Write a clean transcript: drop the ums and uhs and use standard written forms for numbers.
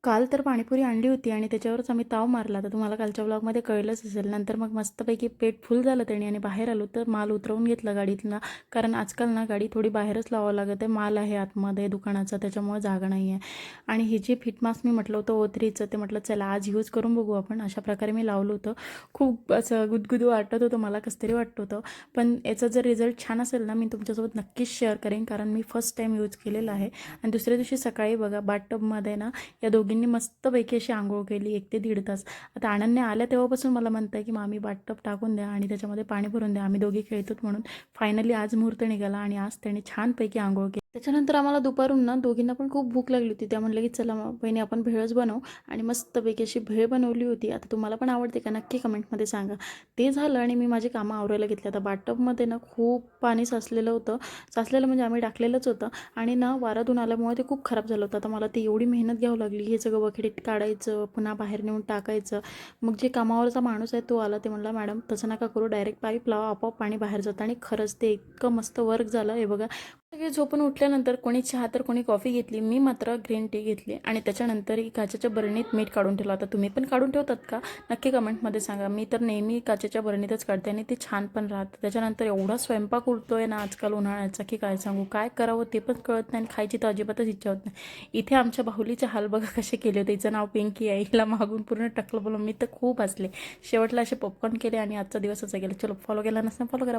काल तर पाणीपुरी आणली होती आणि त्याच्यावरच आम्ही ताव मारला. तर तुम्हाला कालच्या व्लॉगमध्ये कळलंच असेल. नंतर मग मस्तपैकी पेट फुल झालं त्याने आणि बाहेर आलो तर माल उतरवून घेतला गाडीतला. कारण आजकाल ना गाडी थोडी बाहेरच लावावं लागत आहे. माल आहे आतमध्ये दुकानाचा, त्याच्यामुळे जागा नाही आहे. आणि ही जी फिट मास्क मी म्हटलं होतं ओत्रीचं, ते म्हटलं चला आज यूज करून बघू आपण. अशा प्रकारे मी लावलं होतं. खूप असं गुदगुदू वाटत होतं मला, कसं तरी वाटत होतं. पण याचा जर रिझल्ट छान असेल ना, मी तुमच्यासोबत नक्कीच शेअर करेन, कारण मी फर्स्ट टाईम यूज केलेला आहे. आणि दुसऱ्या दिवशी सकाळी बघा बाथटबमध्ये ना या दोघींनी मस्तपैकी अशी आंघोळ केली 1 ते 1.5 तास. आता आनंदने आल्या तेव्हापासून मला म्हणतं आहे की मामी बाथटब टाकून द्या आणि त्याच्यामध्ये पाणी भरून द्या, आम्ही दोघी खेळतो म्हणून. फायनली आज मुहूर्त निघाला आणि आज त्याने छानपैकी आंघोळ केली. त्याच्यानंतर आम्हाला दुपारून ना दोघींना पण खूप भूक लागली होती. त्या म्हणलं की चला मग बहिणी आपण भेळच बनवू आणि मस्तपैकी अशी भेळ बनवली होती. आता तुम्हाला पण आवडते का नक्की कमेंटमध्ये सांगा. ते झालं आणि मी माझी कामं आवरायला घेतली. आता बाथटबमध्ये ना खूप पाणी साचलेलं होतं. साचलेलं म्हणजे आम्ही टाकलेलंच होतं आणि ना वारातून आल्यामुळे ते खूप खराब झालं होतं. आता मला ती एवढी मेहनत घ्यावी लागली, हे सगळं बकेटीत काढायचं, पुन्हा बाहेर नेऊन टाकायचं. मग जे कामावरचा माणूस आहे तो आला, ते म्हणला मॅडम तसं नका करू, डायरेक्ट पाईप लावा, आपोआप पाणी बाहेर जातं. आणि खरंच ते इतकं मस्त वर्क झालं. हे बघा, सगळे झोपून उठल्यानंतर कोणी चहा तर कोणी कॉफी घेतली, मी मात्र ग्रीन टी घेतली. आणि त्याच्यानंतर ही काचेच्या बरणीत मीठ काढून ठेवलं. आता तुम्ही पण काढून ठेवतात का नक्की कमेंटमध्ये सांगा. मी तर नेहमी काचेच्या बरणीतच काढते आणि ते छान पण राहतं. त्याच्यानंतर एवढा स्वयंपाक उरतोय ना आजकाल उन्हाळ्याचा की काय सांगू, काय करावं ते पण कळत नाही आणि खायची तर अजिबातच इच्छा होत नाही. इथे आमच्या बाहुलीचे हाल बघा कसे केले होते. हिचं नाव पिंकी आहे, हिला मागून पूर्ण टकलं बोलून मी तर खूप हसले. शेवटला असे पॉपकॉर्न केले आणि आजचा दिवस असा गेला. चलो, फॉलो केला नसतं फॉलो करा.